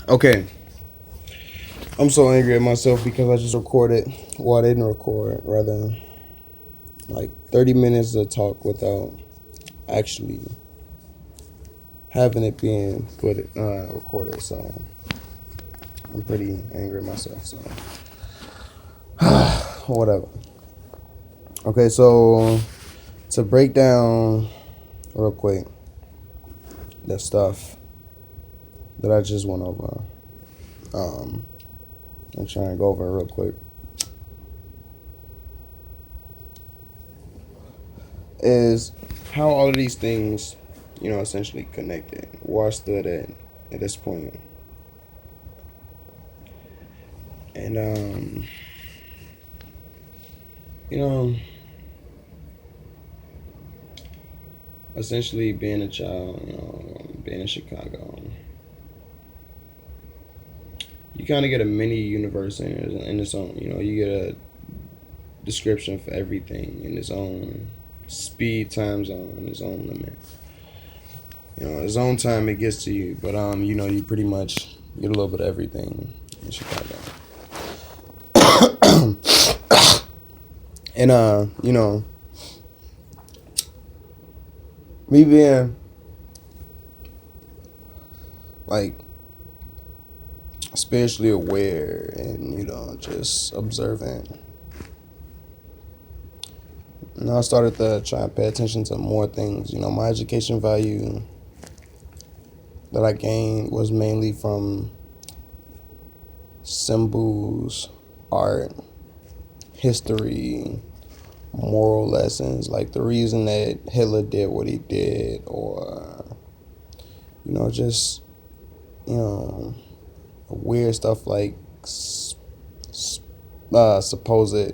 Okay, I'm so angry at myself because I just recorded. Well, I didn't record, rather, like 30 minutes of talk without actually having it being recorded. So I'm pretty angry at myself. So whatever. Okay, so to break down real quick the stuff that I just went over, I'm trying to go over it real quick. Is how all of these things, essentially connected. Where I stood at this point, and you know, essentially being a child, being in Chicago, you kind of get a mini universe in its own. You get a description for everything in its own speed, time zone, in its own limit. Its own time it gets to you, but you pretty much get a little bit of everything in Chicago. And me being like spiritually aware and just observant. And I started to try and pay attention to more things. My education value that I gained was mainly from symbols, art, history, moral lessons, like the reason that Hitler did what he did, or just you know weird stuff like supposed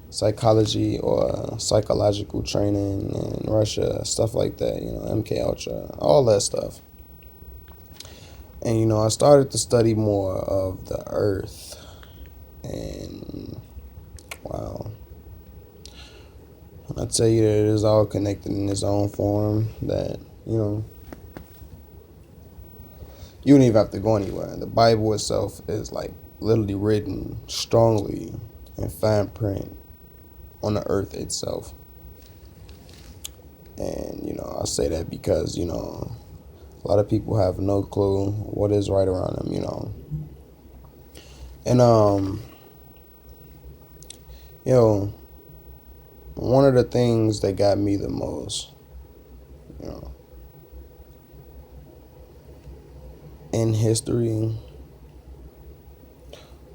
psychology or psychological training in Russia, stuff like that. MK Ultra, all that stuff. And I started to study more of the Earth, and wow, I tell you that it is all connected in its own form. That you don't even have to go anywhere. The Bible itself is like literally written strongly in fine print on the earth itself. And I say that because a lot of people have no clue what is right around them. And you know one of the things that got me the most, you know in history,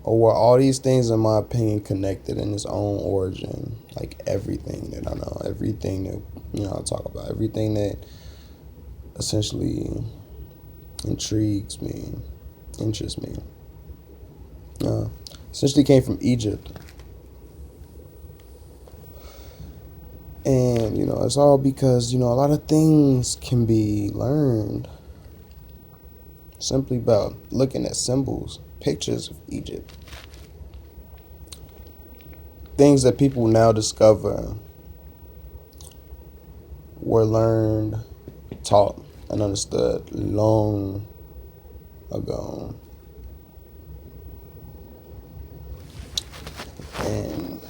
or were all these things, in my opinion, connected in its own origin. Like everything that I know, everything that I talk about, everything that essentially intrigues me, interests me, uh, essentially came from Egypt. And it's all because a lot of things can be learned simply by looking at symbols, pictures of Egypt. Things that people now discover were learned, taught, and understood long ago. And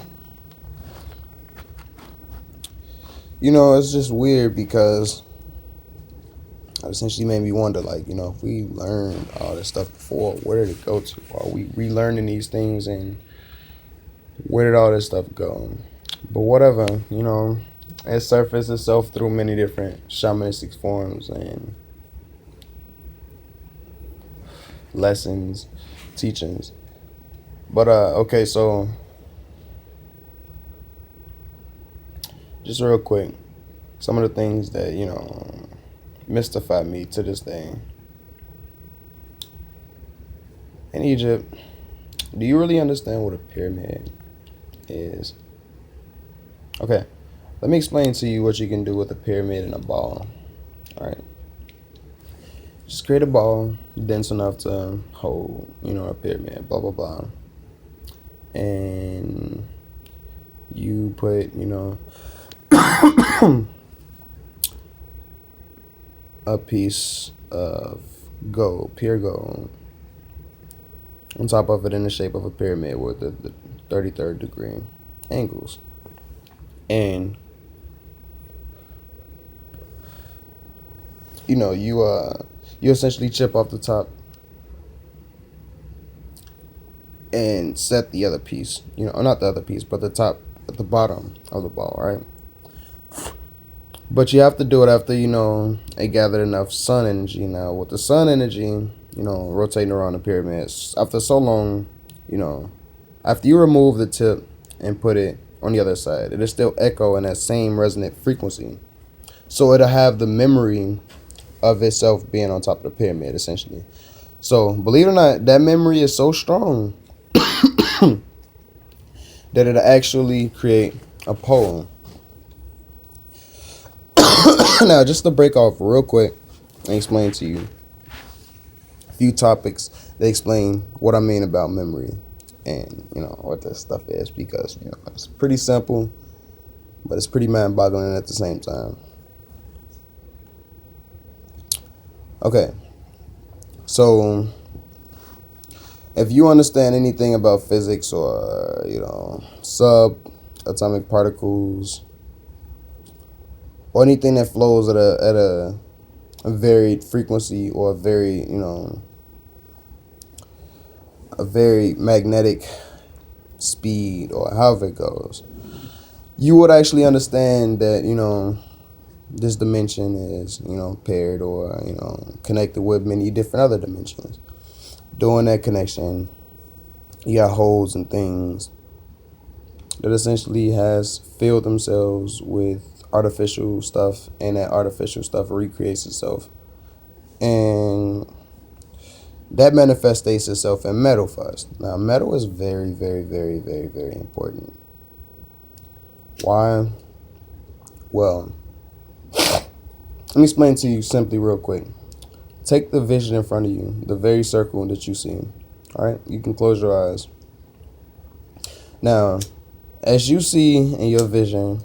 it's just weird because it essentially made me wonder, like, if we learned all this stuff before, where did it go to? Are we relearning these things, and where did all this stuff go? But whatever, it surfaced itself through many different shamanistic forms and lessons, teachings. But okay, so just real quick, some of the things that mystify me to this day. In Egypt, do you really understand what a pyramid is? Okay, let me explain to you what you can do with a pyramid and a ball. All right, just create a ball dense enough to hold, a pyramid. Blah blah blah, and you put, a piece of gold, pure gold, on top of it in the shape of a pyramid with the 33rd degree angles. And you essentially chip off the top and set the other piece, not the other piece, but the top at the bottom of the ball, right? But you have to do it after, it gathered enough sun energy. Now, with the sun energy, rotating around the pyramids, after so long, you know, after you remove the tip and put it on the other side, it'll still echo in that same resonant frequency. So it'll have the memory of itself being on top of the pyramid, essentially. So, believe it or not, that memory is so strong that it'll actually create a poem. Now, just to break off real quick and explain to you a few topics that explain what I mean about memory and, what this stuff is, because, it's pretty simple, but it's pretty mind-boggling at the same time. Okay, so if you understand anything about physics or, subatomic particles, or anything that flows at a varied frequency, or a very magnetic speed, or however it goes, you would actually understand that, this dimension is, paired or, connected with many different other dimensions. During that connection, you got holes and things that essentially has filled themselves with artificial stuff, and that artificial stuff recreates itself, and that manifests itself in metal first. Now, metal is very, very, very, very, very important. Why? Well, let me explain to you simply real quick. Take the vision in front of you, the very circle that you see. All right, you can close your eyes. Now, as you see in your vision,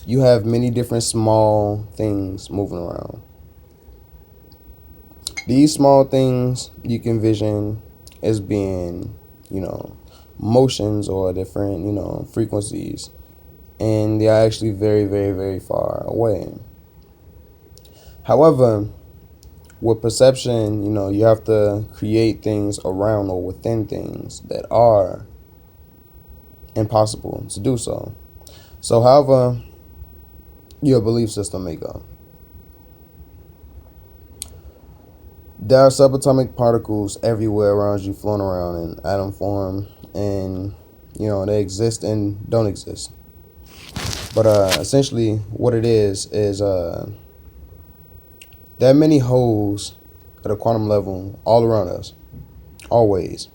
you have many different small things moving around. These small things you can vision as being, motions or different, frequencies, and they are actually very, very, very far away. However, with perception, you have to create things around or within things that are impossible to do so. So, however your belief system may go, there are subatomic particles everywhere around you, floating around in atom form, and they exist and don't exist. But essentially, what it is there are many holes at a quantum level all around us, always.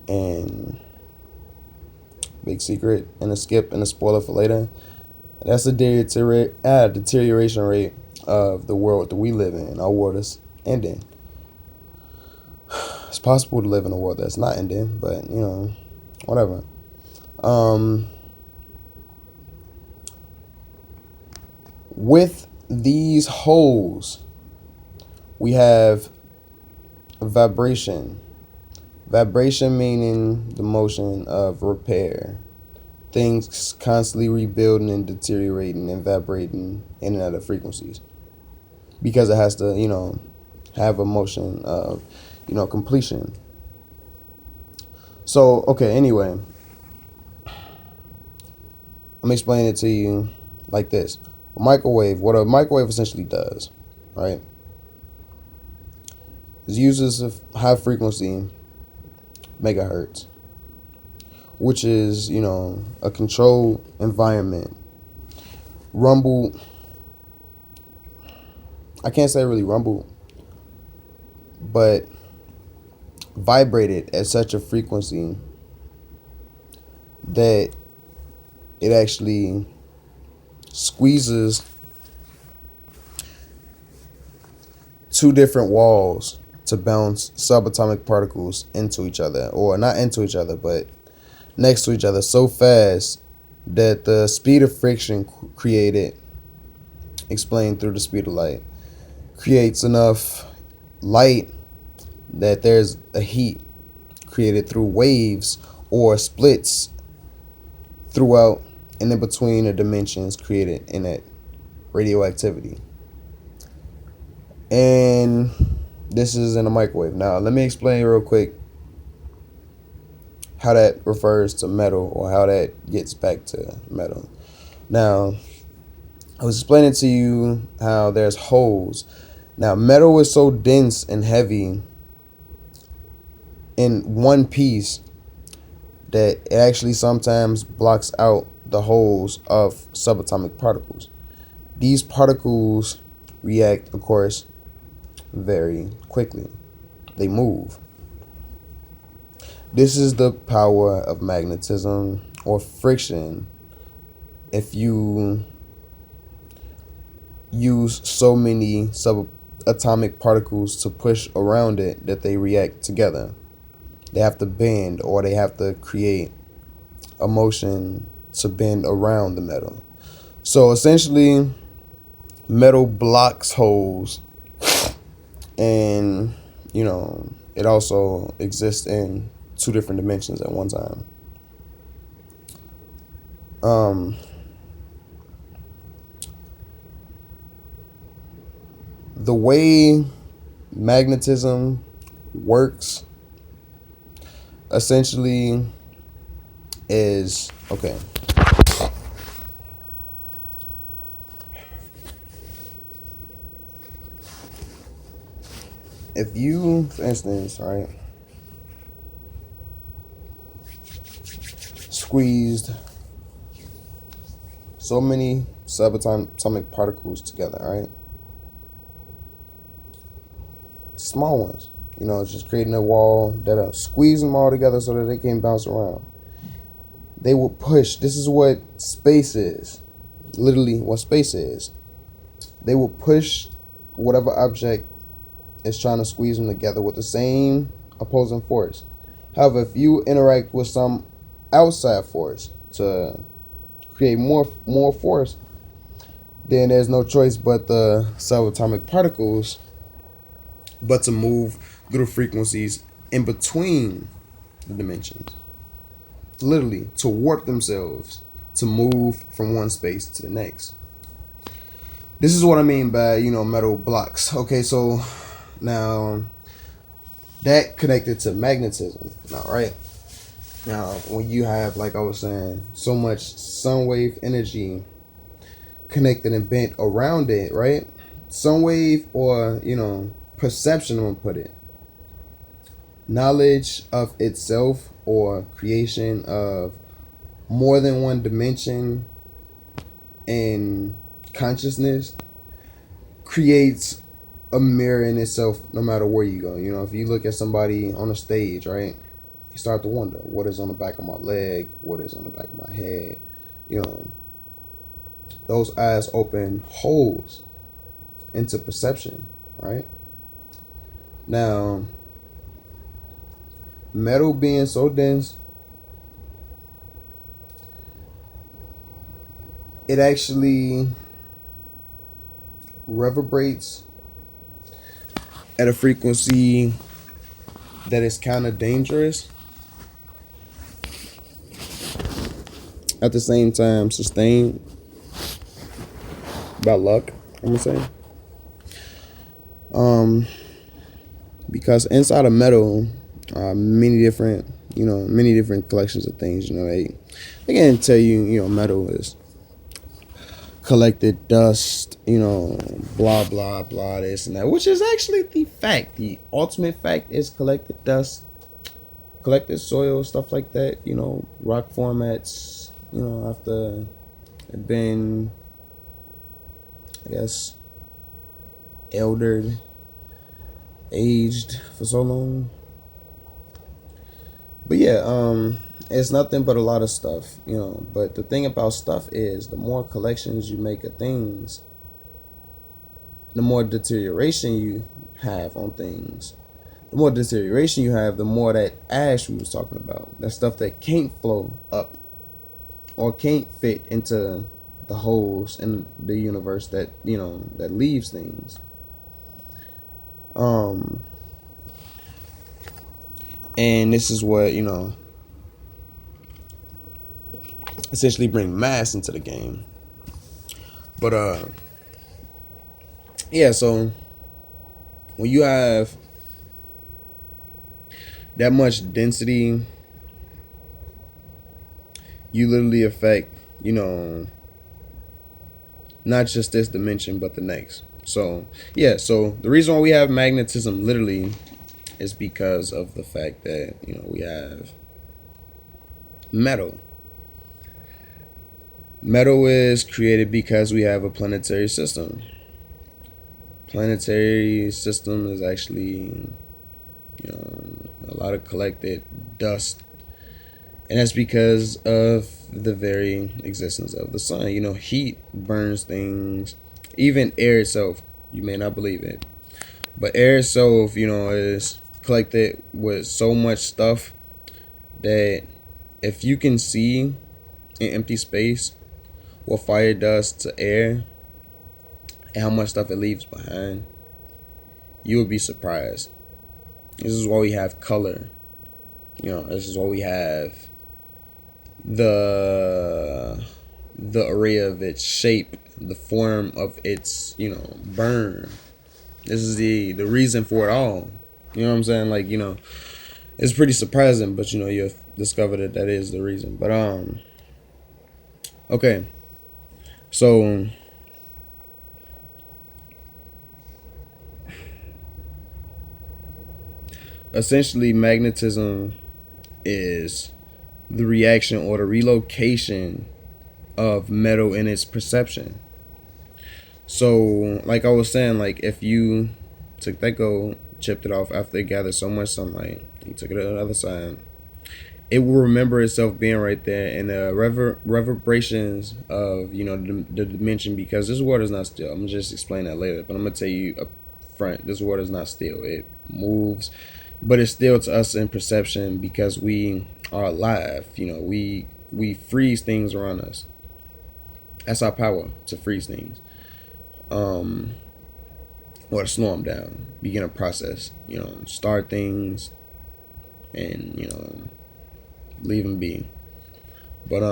And big secret and a skip and a spoiler for later, that's the deterioration rate of the world that we live in. Our world is ending. It's possible to live in a world that's not ending, but whatever. With these holes, we have vibration. Vibration meaning the motion of repair. Things constantly rebuilding and deteriorating and vibrating in and out of frequencies. Because it has to, have a motion of, completion. So, okay, anyway. I'm explaining it to you like this. What a microwave essentially does, right, is uses a high frequency megahertz, which is, a controlled environment. Rumble, I can't say really rumble, but vibrated at such a frequency that it actually squeezes two different walls to bounce subatomic particles into each other, or not into each other, but next to each other, so fast that the speed of friction created, explained through the speed of light, creates enough light that there's a heat created through waves or splits throughout and in between the dimensions created in that radioactivity. And this is in a microwave. Now, let me explain real quick how that refers to metal, or how that gets back to metal. Now, I was explaining to you how there's holes. Now, metal is so dense and heavy in one piece that it actually sometimes blocks out the holes of subatomic particles. These particles react, of course, very quickly. They move. This is the power of magnetism or friction. If you use so many subatomic particles to push around it that they react together, they have to bend, or they have to create a motion to bend around the metal. So essentially, metal blocks holes, and it also exists in two different dimensions at one time. The way magnetism works essentially is, okay, if you, for instance, right, squeezed so many subatomic particles together, right, small ones, it's just creating a wall that squeeze them all together so that they can bounce around. They will push. This is what space is. Literally what space is. They will push whatever object is trying to squeeze them together with the same opposing force. However, if you interact with some outside force to create more force, then there's no choice but the subatomic particles but to move through the frequencies in between the dimensions. Literally, to warp themselves, to move from one space to the next. This is what I mean by, metal blocks. Okay, so now that connected to magnetism. Now, right? Now, when you have, like I was saying, so much sun wave energy connected and bent around it, right? Sun wave, or, perception, I'm going to put it. Knowledge of itself, or creation of more than one dimension in consciousness, creates a mirror in itself no matter where you go. If you look at somebody on a stage, right, you start to wonder, what is on the back of my leg? What is on the back of my head? Those eyes open holes into perception, right? Now, metal being so dense, it actually reverberates at a frequency that is kind of dangerous, at the same time sustained by luck, I'm gonna say. Because inside of metal, many different collections of things. They can tell you, metal is collected dust, blah blah blah, this and that, which is actually the fact. The ultimate fact is collected dust, collected soil, stuff like that. Rock formats, after it been, I guess, eldered, aged for so long. But yeah, it's nothing but a lot of stuff, But the thing about stuff is, the more collections you make of things, the more deterioration you have on things. The more deterioration you have, the more that ash we was talking about, that stuff that can't flow up or can't fit into the holes in the universe that that leaves things. And this is what, essentially bring mass into the game. But yeah, so when you have that much density, you literally affect, not just this dimension but the next. So yeah, so the reason why we have magnetism literally is because of the fact that we have metal. Metal is created because we have a planetary system. Planetary system is actually a lot of collected dust, and that's because of the very existence of the sun. Heat burns things, even air itself. You may not believe it, but air itself, is collected with so much stuff that if you can see in empty space what fire does to air and how much stuff it leaves behind, you would be surprised. This is why we have color. This is why we have the array of its shape, the form of its burn. This is the reason for it all. You know what I'm saying? Like, it's pretty surprising, but you'll discover that is the reason. But okay, so essentially magnetism is the reaction or the relocation of metal in its perception. So like I was saying, like if you took that gold, chipped it off after it gathered so much sunlight, you took it to the other side, it will remember itself being right there, and the reverberations of the dimension, because this water is not still. I'm gonna just explain that later, but I'm gonna tell you up front, this water is not still. It moves, but it's still to us in perception because we are alive. We freeze things around us. That's our power, to freeze things, or to slow them down, begin a process. Start things, and leave them be. But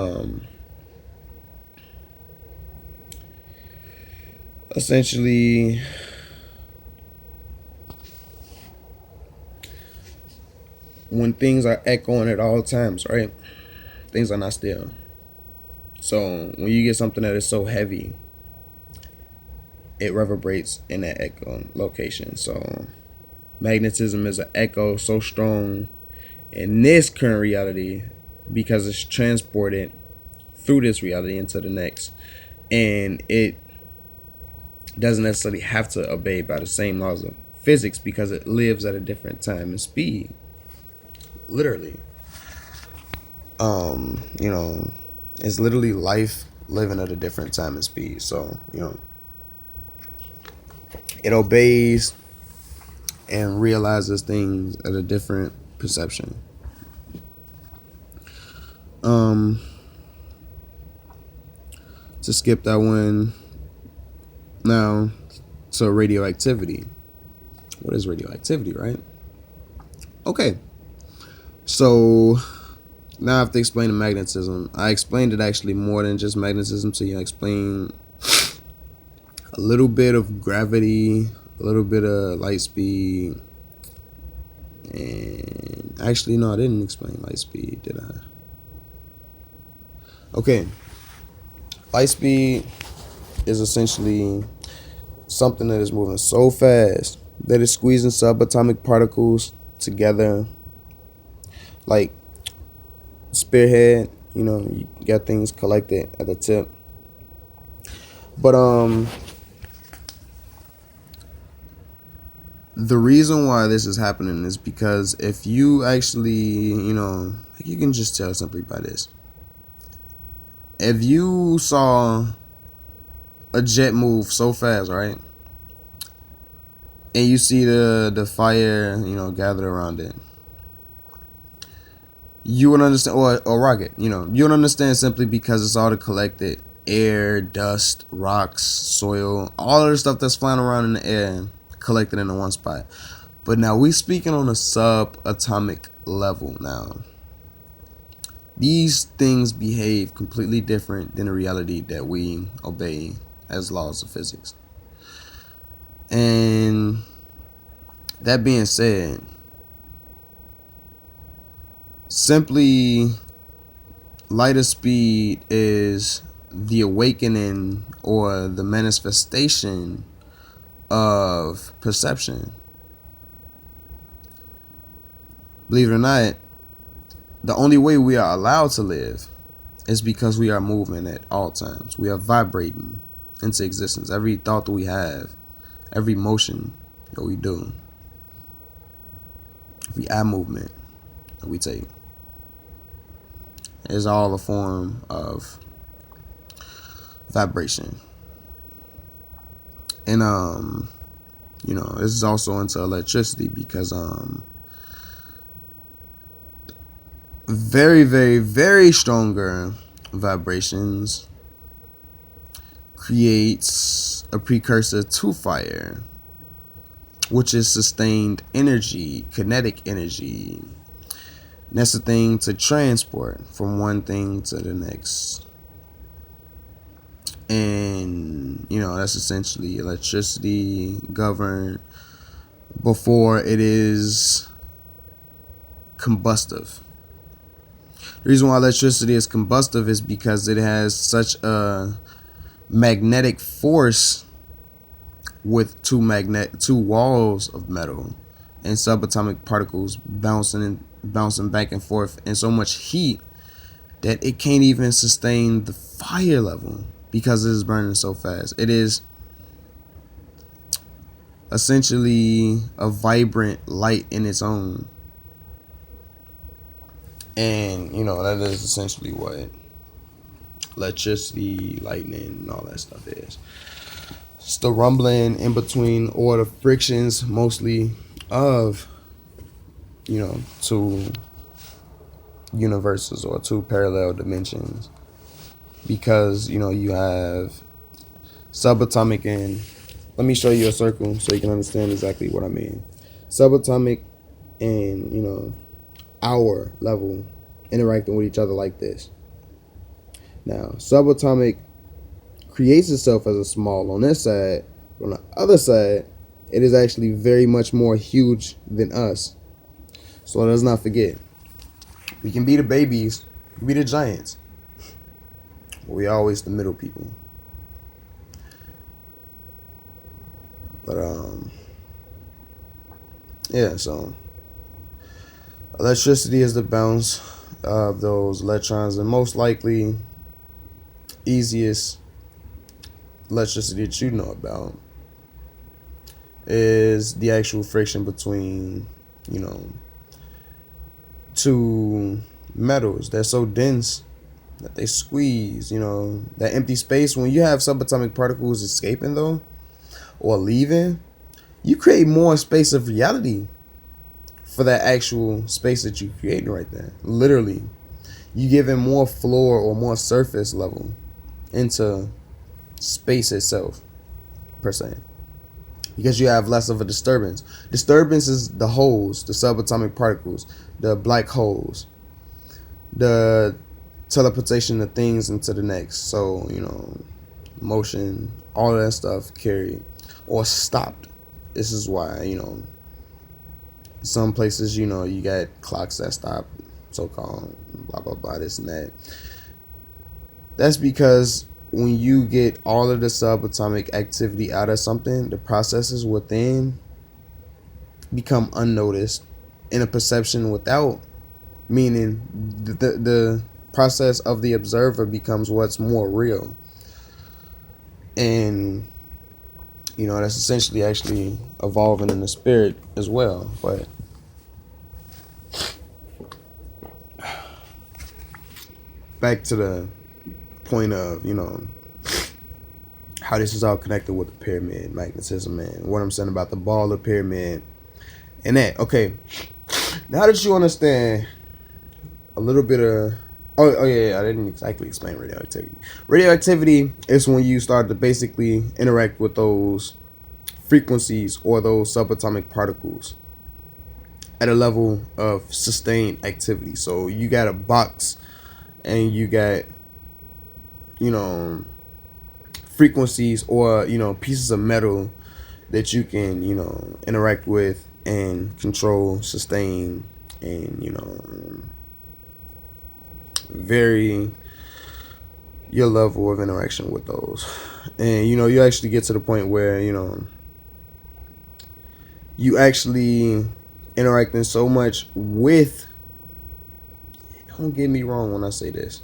essentially, when things are echoing at all times, right? Things are not still. So when you get something that is so heavy, it reverberates in that echo location. So magnetism is an echo so strong in this current reality because it's transported through this reality into the next, and it doesn't necessarily have to obey by the same laws of physics because it lives at a different time and speed, literally. It's literally life living at a different time and speed. So it obeys and realizes things at a different perception. To skip that one now to radioactivity. What is radioactivity, right? Okay, so now I have to explain the magnetism. I explained it actually more than just magnetism, so I explained a little bit of gravity, a little bit of light speed, and actually no, I didn't explain light speed, did I? Okay, light speed is essentially something that is moving so fast that it's squeezing subatomic particles together, like spearhead. You got things collected at the tip. But the reason why this is happening is because if you actually, you can just tell simply by this. If you saw a jet move so fast, right, and you see the fire, gathered around it, you would understand, or rocket, you would understand simply because it's all the collected air, dust, rocks, soil, all of the stuff that's flying around in the air collected into one spot. But now we speaking on a subatomic level now. These things behave completely different than the reality that we obey as laws of physics. And that being said, simply light of speed is the awakening or the manifestation of perception. Believe it or not, the only way we are allowed to live is because we are moving at all times. We are vibrating into existence. Every thought that we have, every motion that we do, every eye movement that we take is all a form of vibration. And this is also into electricity because very, very, very stronger vibrations creates a precursor to fire, which is sustained energy, kinetic energy. And that's the thing to transport from one thing to the next. And that's essentially electricity governed before it is combustive. The reason why electricity is combustive is because it has such a magnetic force with two walls of metal and subatomic particles bouncing back and forth, and so much heat that it can't even sustain the fire level because it is burning so fast. It is essentially a vibrant light in its own. And that is essentially what electricity, lightning, and all that stuff is. It's the rumbling in between, or the frictions mostly of two universes or two parallel dimensions, because you have subatomic, and let me show you a circle so you can understand exactly what I mean. Subatomic and our level interacting with each other like this. Now, subatomic creates itself as a small on this side, but on the other side, it is actually very much more huge than us. So let's not forget, we can be the babies, we can be the giants, but we always the middle people. But so electricity is the bounce of those electrons, and most likely easiest electricity that you know about is the actual friction between two metals that's so dense that they squeeze. That empty space, when you have subatomic particles escaping though or leaving, you create more space of reality for that actual space that you creating right there. Literally, you giving more floor or more surface level into space itself, per se, because you have less of a disturbance. Disturbance is the holes, the subatomic particles, the black holes, the teleportation of things into the next. So motion, all of that stuff carried or stopped. This is why some places you got clocks that stop, so-called blah blah blah, this and that. That's because when you get all of the subatomic activity out of something, the processes within become unnoticed in a perception without, meaning the process of the observer becomes what's more real. And that's essentially actually evolving in the spirit as well. But back to the point of how this is all connected with the pyramid, magnetism, and what I'm saying about the ball of pyramid and that. Okay, now that you understand a little bit of oh yeah, I didn't exactly explain radioactivity. Radioactivity is when you start to basically interact with those frequencies or those subatomic particles at a level of sustained activity. So you got a box and you got, you know, frequencies or, you know, pieces of metal that you can, you know, interact with and control, sustain, and, you know, vary your level of interaction with those. And, you know, you actually get to the point where, you know, you actually interacting so much with, don't get me wrong when I say this,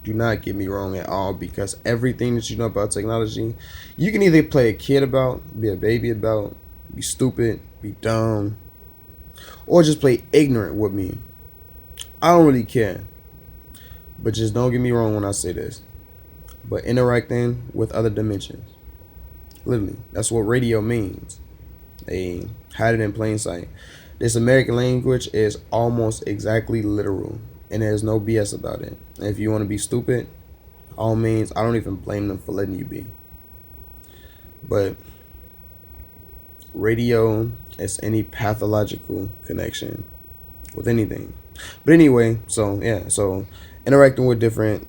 do not get me wrong at all, because everything that you know about technology, you can either play a kid about, be a baby about, be stupid, be dumb, or just play ignorant with me. I don't really care. But just don't get me wrong when I say this. But interacting with other dimensions. Literally. That's what radio means. They hide it in plain sight. This American language is almost exactly literal. And there's no BS about it. And if you want to be stupid, all means, I don't even blame them for letting you be. But radio is any pathological connection with anything. But anyway, so interacting with different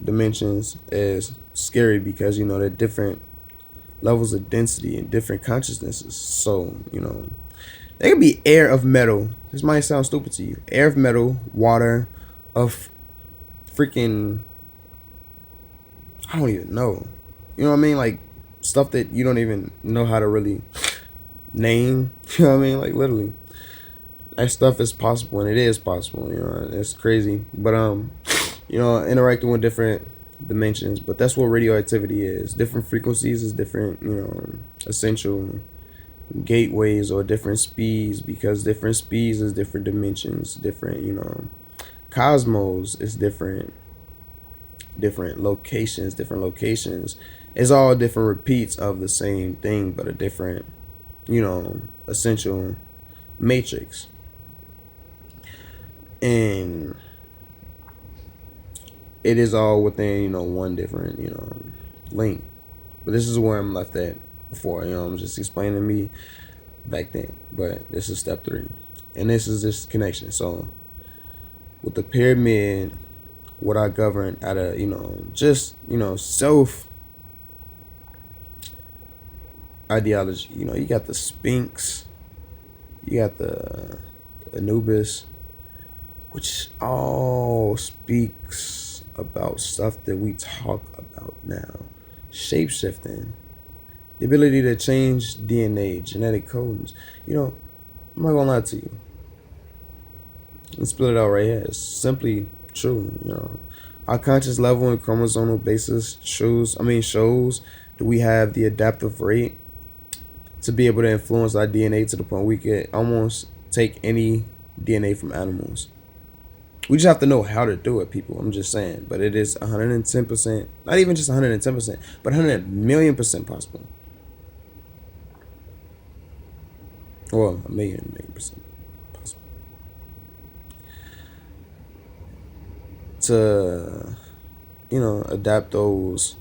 dimensions is scary because, you know, they're different levels of density and different consciousnesses. So, you know, there could be air of metal. This might sound stupid to you. Air of metal, water, of freaking, I don't even know. You know what I mean? Like stuff that you don't even know how to really name. You know what I mean? Like literally. That stuff is possible, and it is possible. You know, it's crazy. But you know, interacting with different dimensions. But that's what radioactivity is. Different frequencies is different. You know, essential gateways or different speeds, because different speeds is different dimensions. Different, you know, cosmos is different. Different locations. Different locations. It's all different repeats of the same thing, but a different, you know, essential matrix. And it is all within, you know, one different, you know, link. But this is where I'm left at before. You know, I'm just explaining to me back then. But this is step 3. And this is this connection. So with the pyramid, what I govern out of, you know, just, you know, self ideology. You know, you got the Sphinx, you got the Anubis, which all speaks about stuff that we talk about now. Shape-shifting, the ability to change DNA, genetic codes. You know, I'm not gonna lie to you. Let's split it out right here. It's simply true. You know, our conscious level and chromosomal basis shows that we have the adaptive rate to be able to influence our DNA to the point we could almost take any DNA from animals. We just have to know how to do it, people. I'm just saying. But it is 110%, not even just 110%, but 100,000,000% possible. Well, a million percent possible. To, you know, adapt those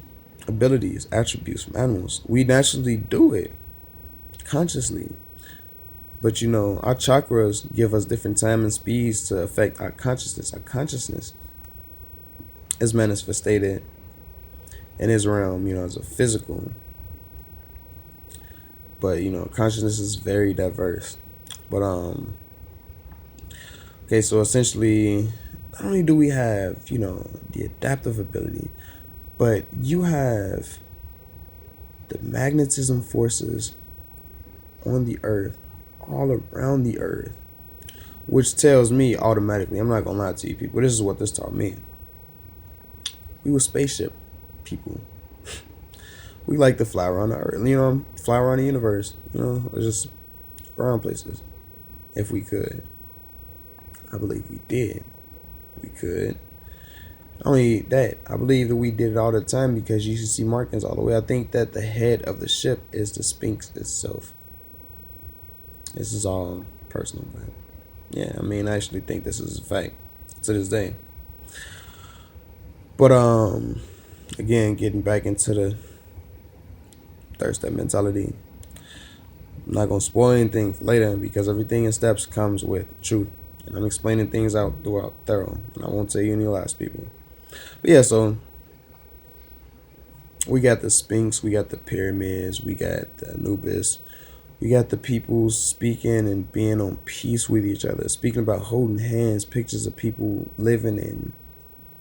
abilities, attributes from animals. We naturally do it consciously. But, you know, our chakras give us different time and speeds to affect our consciousness. Our consciousness is manifested in this realm, you know, as a physical. But, you know, consciousness is very diverse. But, okay, so essentially, not only do we have, you know, the adaptive ability, but you have the magnetism forces on the earth, all around the earth, which tells me automatically, I'm not gonna lie to you people, this is what this taught me. We were spaceship people. We like to fly around the earth, you know, fly around the universe, you know, just around places. If we could. I believe we did. We could. Not only that, I believe that we did it all the time because you should see markings all the way. I think that the head of the ship is the Sphinx itself. This is all personal, but yeah, I mean, I actually think this is a fact to this day. But again, getting back into the third step mentality, I'm not gonna spoil anything for later because everything in steps comes with truth. And I'm explaining things out throughout thorough. And I won't tell you any lies, people. But yeah, so we got the Sphinx, we got the pyramids, we got the Anubis, we got the people speaking and being on peace with each other, speaking about holding hands, pictures of people living in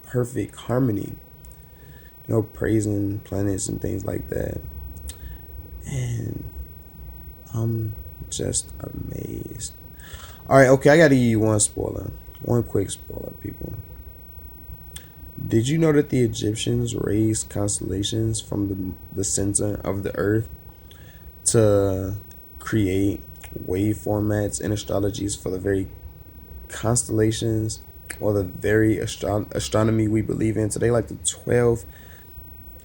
perfect harmony, praising planets and things like that. And I'm just amazed. All right, okay, I got to give you one spoiler. One quick spoiler, people. Did you know that the Egyptians raised constellations from the center of the earth to create wave formats and astrologies for the very constellations or the very astronomy we believe in today, like the 12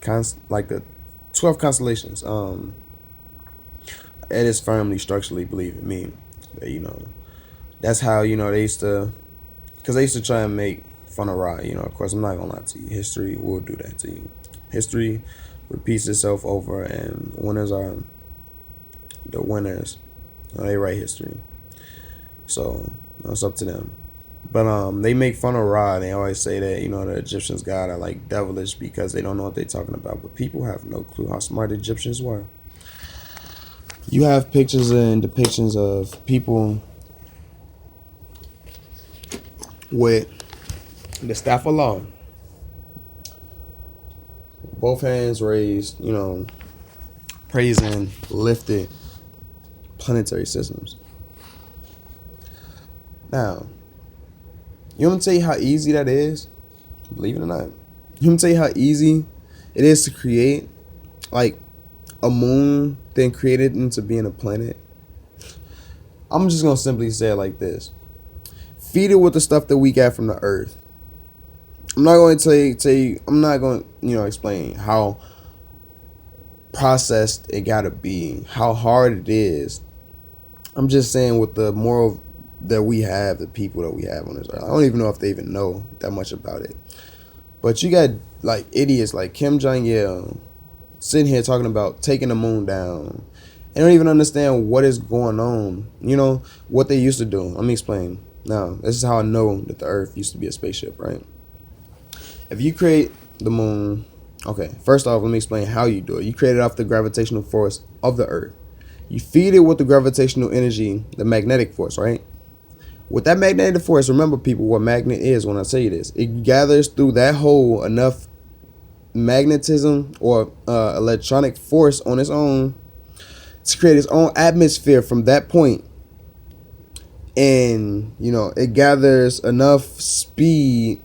constellations. It is firmly structurally believe in me that that's how they used to, because they used to try and make fun of Ra. Of course, I'm not gonna lie to you. History will do that to you. History repeats itself over, and winners are the winners. They write history, so it's up to them. But they make fun of Ra. They always say that the Egyptians' god are like devilish because they don't know what they're talking about. But people have no clue how smart Egyptians were. You have pictures and depictions of people with the staff of law, both hands raised, praising lifted planetary systems. Now, you want me to tell you how easy that is? Believe it or not. You want me to tell you how easy it is to create, like, a moon, then create it into being a planet? I'm just going to simply say it like this. Feed it with the stuff that we got from the earth. I'm not going to tell you, I'm not going to, explain how processed it got to be, how hard it is. I'm just saying with the moral that we have, the people that we have on this earth. I don't even know if they even know that much about it. But you got like idiots like Kim Jong-il sitting here talking about taking the moon down. They don't even understand what is going on. What they used to do. Let me explain. Now, this is how I know that the earth used to be a spaceship, right? If you create the moon, okay, first off, let me explain how you do it. You create it off the gravitational force of the earth. You feed it with the gravitational energy, the magnetic force, right? With that magnetic force, remember, people, what magnet is when I tell you this. It gathers through that hole enough magnetism or electronic force on its own to create its own atmosphere from that point. And, it gathers enough speed,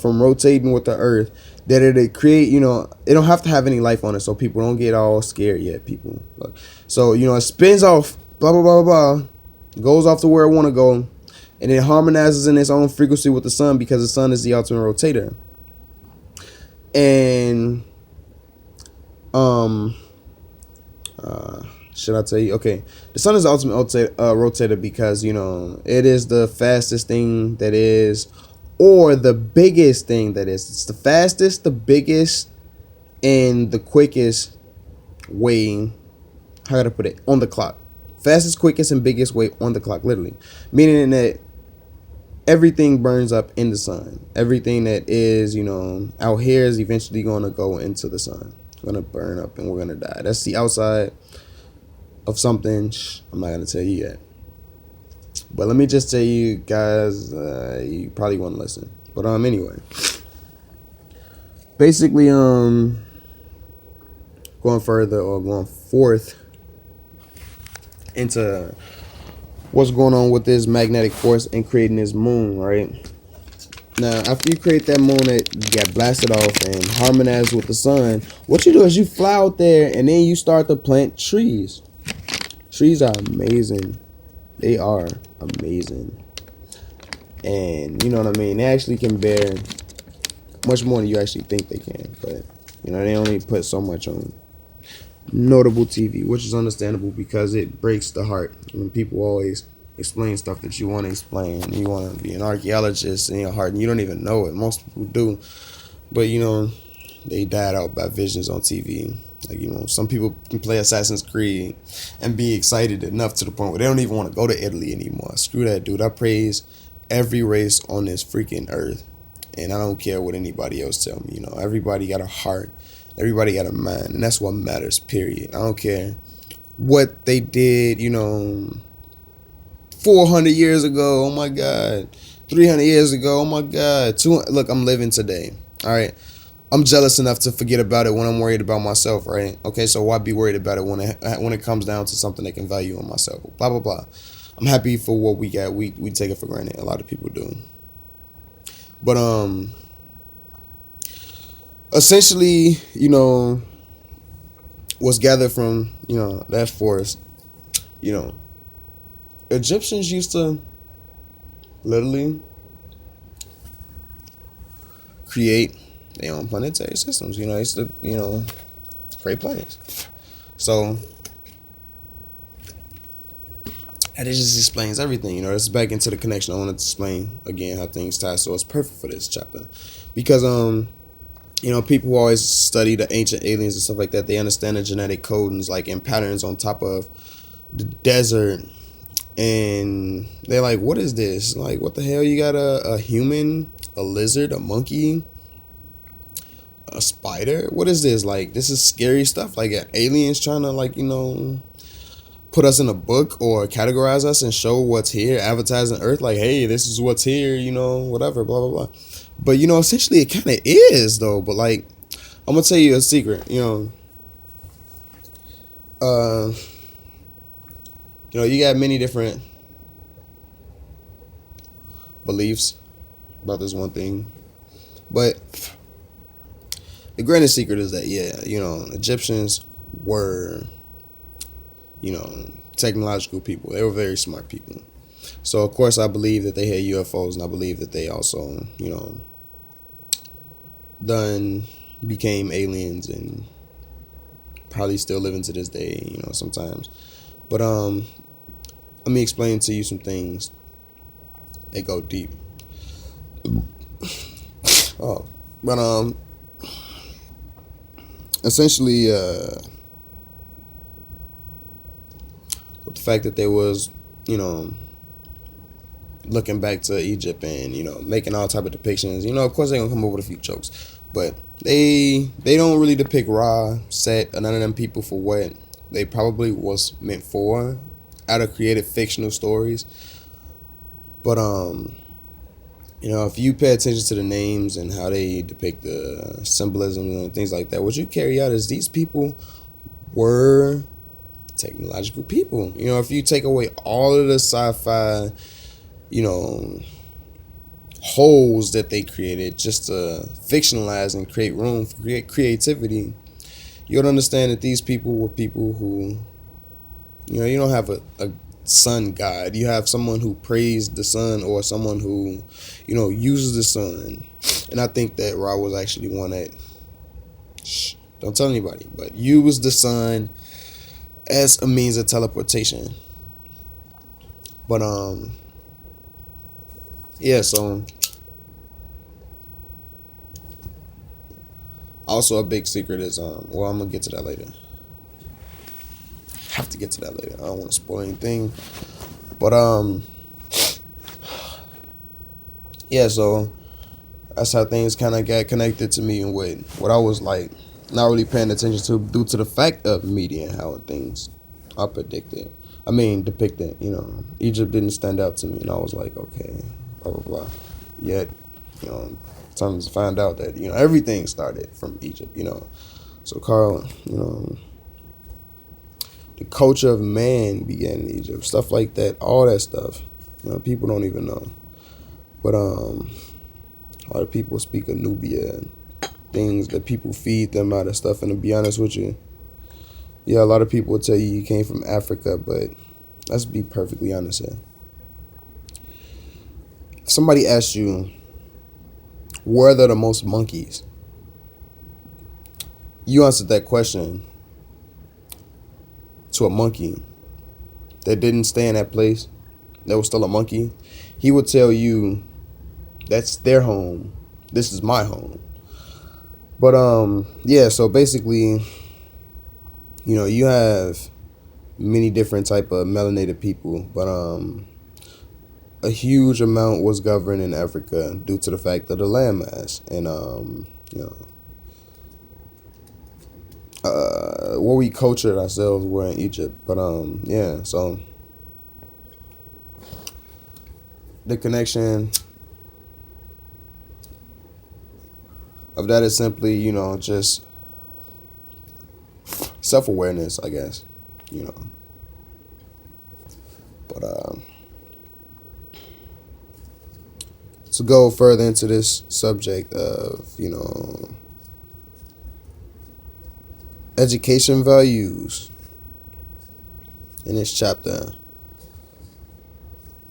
from rotating with the earth that it create, it don't have to have any life on it, so people don't get all scared yet, people. So, it spins off, blah, blah, blah, blah, goes off to where it want to go, and it harmonizes in its own frequency with the sun because the sun is the ultimate rotator. And, should I tell you? Okay, the sun is the ultimate rotator because, it is the fastest thing that is, or the biggest thing that is. It's the fastest, the biggest, and the quickest way, how can I put it, on the clock. Fastest, quickest, and biggest way on the clock, literally. Meaning that everything burns up in the sun. Everything that is, out here is eventually going to go into the sun. Going to burn up and we're going to die. That's the outside of something I'm not going to tell you yet. But let me just tell you guys, you probably want to listen. But anyway. Basically, going further or going forth into what's going on with this magnetic force and creating this moon, right? Now, after you create that moon that got blasted off and harmonized with the sun, what you do is you fly out there and then you start to plant trees. Trees are amazing. They are amazing. And you know what I mean? They actually can bear much more than you actually think they can. But, they only put so much on notable TV, which is understandable because it breaks the heart when people always explain stuff that you want to explain. You want to be an archaeologist in your heart and you don't even know it. Most people do. But, they died out by visions on TV. Like, some people can play Assassin's Creed and be excited enough to the point where they don't even want to go to Italy anymore. Screw that, dude. I praise every race on this freaking earth. And I don't care what anybody else tell me. Everybody got a heart. Everybody got a mind. And that's what matters, period. I don't care what they did, 400 years ago. Oh, my God. 300 years ago. Oh, my God. Look, I'm living today. All right. I'm jealous enough to forget about it when I'm worried about myself, right? Okay, so why be worried about it when it comes down to something that can value on myself? Blah, blah, blah. I'm happy for what we got. We take it for granted. A lot of people do. But essentially, what's gathered from, that forest, Egyptians used to literally create their own planetary systems. They used to, create planets. So and it just explains everything. This is back into the connection. I want to explain again how things tie. So it's perfect for this chapter. Because people who always study the ancient aliens and stuff like that, they understand the genetic codes like and patterns on top of the desert. And they're like, what is this? Like, what the hell? You got a human, a lizard, a monkey, a spider? What is this? Like, this is scary stuff. Like, aliens trying to, put us in a book or categorize us and show what's here, advertising Earth, like, hey, this is what's here, whatever, blah, blah, blah. But, essentially it kind of is, though. But, I'm going to tell you a secret, you got many different beliefs about this one thing. But the greatest secret is that, Egyptians were, technological people. They were very smart people. So, of course, I believe that they had UFOs, and I believe that they also, became aliens and probably still living to this day, sometimes. But let me explain to you some things that go deep. But essentially, with the fact that there was, looking back to Egypt and, making all type of depictions, of course they're going to come up with a few jokes, but they don't really depict Ra, Set, or none of them people for what they probably was meant for out of creative fictional stories. But, if you pay attention to the names and how they depict the symbolism and things like that, what you carry out is these people were technological people. If you take away all of the sci-fi, holes that they created just to fictionalize and create room for creativity, you'll understand that these people were people who, you don't have a sun god. You have someone who praised the sun or someone who, uses the sun. And I think that Ra was actually one that, don't tell anybody, but used the sun as a means of teleportation. But yeah, so also a big secret is I'm gonna get to that later. Have to get to that later. I don't want to spoil anything. But yeah, so that's how things kind of got connected to me and what I was like not really paying attention to due to the fact of media and how things are depicted. Egypt didn't stand out to me, and I was like, okay, blah blah blah. Yet, time to find out that everything started from Egypt. So Carl, the culture of man began in Egypt, stuff like that, all that stuff. People don't even know. But a lot of people speak of Nubia and things that people feed them out of stuff. And to be honest with you, yeah, a lot of people will tell you came from Africa, but let's be perfectly honest here. If somebody asks you, where are the most monkeys? You answered that question to a monkey that didn't stay in that place, that was still a monkey, he would tell you, that's their home, this is my home. But yeah, so basically You have many different type of melanated people, but a huge amount was governed in Africa due to the fact of the landmass and what we cultured ourselves were in Egypt. But yeah, so the connection of that is simply, just self awareness, I guess. You know, but to go further into this subject of education values in this chapter,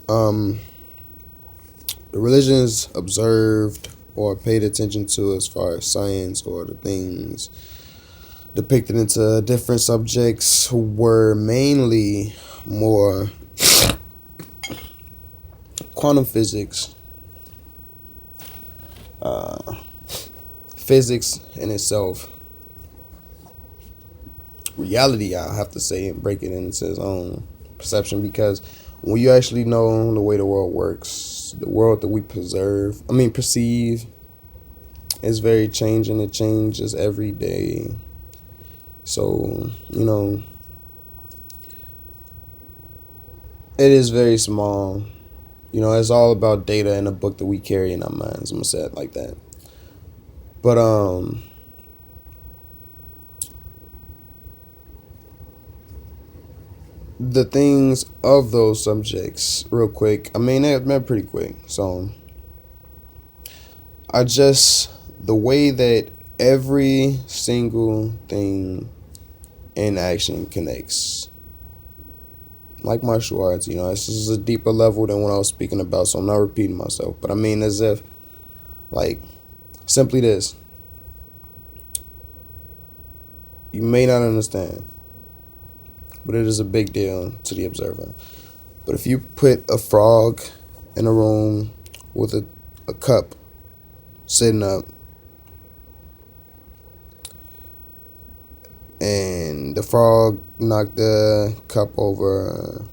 um, the religions observed or paid attention to as far as science or the things depicted into different subjects were mainly more quantum physics, physics in itself, reality, I have to say, and break it into its own perception, because when you actually know the way the world works, the world that we perceive is very changing. It changes every day. So, it is very small. It's all about data in a book that we carry in our minds. I'm gonna say it like that. But the things of those subjects, real quick. They're pretty quick. So, the way that every single thing in action connects. Like martial arts, this is a deeper level than what I was speaking about, so I'm not repeating myself. But as if, like, simply this. You may not understand, but it is a big deal to the observer. But if you put a frog in a room with a cup sitting up, and the frog knocked the cup over,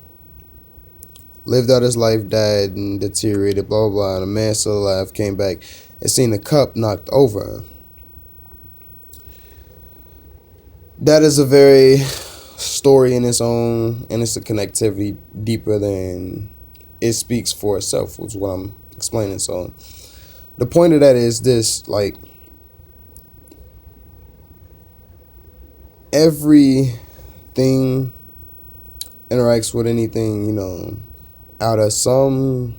lived out his life, died, and deteriorated, blah, blah, blah, and a man still alive came back and seen the cup knocked over. That is a very story in its own, and it's a connectivity deeper than it speaks for itself, which is what I'm explaining. So the point of that is this, like, everything interacts with anything, out of some